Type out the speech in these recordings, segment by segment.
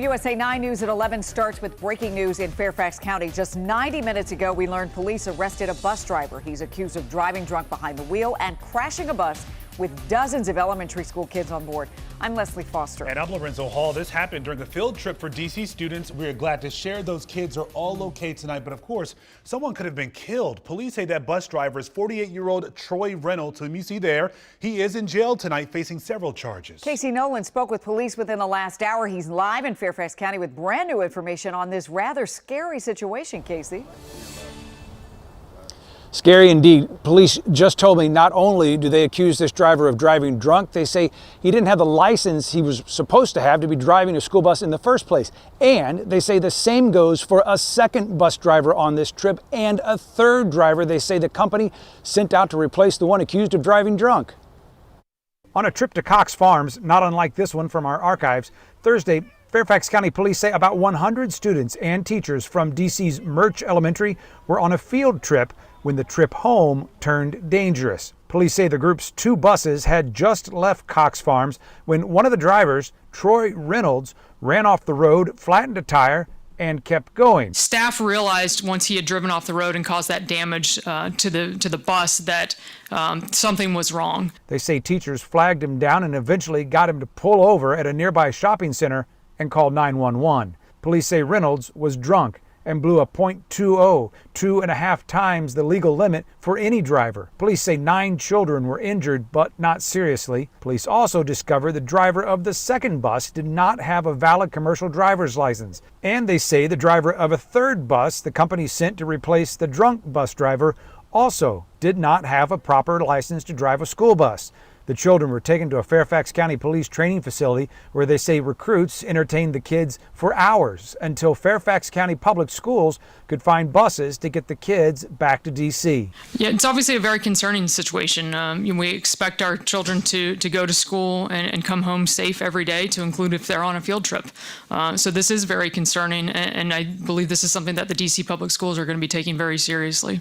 USA 9 News at 11 starts with breaking news in Fairfax County. Just 90 minutes ago, we learned police arrested a bus driver. He's accused of driving drunk behind the wheel and crashing a bus with dozens of elementary school kids on board. I'm Leslie Foster. And I'm Lorenzo Hall. This happened during a field trip for D.C. students. We are glad to share those kids are all okay tonight. But of course, someone could have been killed. Police say that bus driver is 48-year-old Troy Reynolds, whom you see there. He is in jail tonight facing several charges. Casey Nolan spoke with police within the last hour. He's live in Fairfax County with brand new information on this rather scary situation, Casey. Scary indeed. Police just told me not only do they accuse this driver of driving drunk, they say he didn't have the license he was supposed to have to be driving a school bus in the first place. And they say the same goes for a second bus driver on this trip and a third driver they say the company sent out to replace the one accused of driving drunk. On a trip to Cox Farms, not unlike this one from our archives, Thursday, Fairfax County Police say about 100 students and teachers from D.C.'s Murch Elementary were on a field trip when the trip home turned dangerous. Police say the group's two buses had just left Cox Farms when one of the drivers, Troy Reynolds, ran off the road, flattened a tire, and kept going. Staff realized once he had driven off the road and caused that damage to the bus that something was wrong. They say teachers flagged him down and eventually got him to pull over at a nearby shopping center and called 911. Police say Reynolds was drunk and blew a .20, 2.5 times the legal limit for any driver. Police say 9 children were injured, but not seriously. Police also discovered the driver of the second bus did not have a valid commercial driver's license. And they say the driver of a third bus the company sent to replace the drunk bus driver also did not have a proper license to drive a school bus. The children were taken to a Fairfax County police training facility where they say recruits entertained the kids for hours until Fairfax County Public Schools could find buses to get the kids back to D.C. Yeah, it's obviously a very concerning situation. We expect our children to go to school and come home safe every day, to include if they're on a field trip. So this is very concerning, and I believe this is something that the D.C. Public Schools are going to be taking very seriously.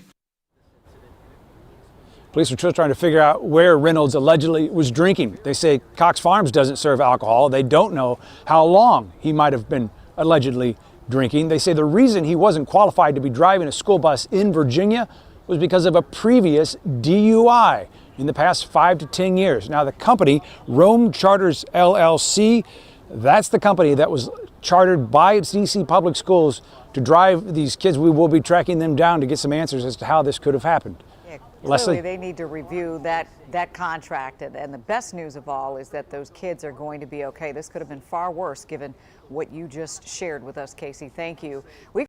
Police are still trying to figure out where Reynolds allegedly was drinking. They say Cox Farms doesn't serve alcohol. They don't know how long he might have been allegedly drinking. They say the reason he wasn't qualified to be driving a school bus in Virginia was because of a previous DUI in the past 5 to 10 years. Now, the company, Rome Charters LLC, that's the company that was chartered by D.C. Public Schools to drive these kids. We will be tracking them down to get some answers as to how this could have happened. Clearly, they need to review that contract. And the best news of all is that those kids are going to be okay. This could have been far worse given what you just shared with us, Casey. Thank you.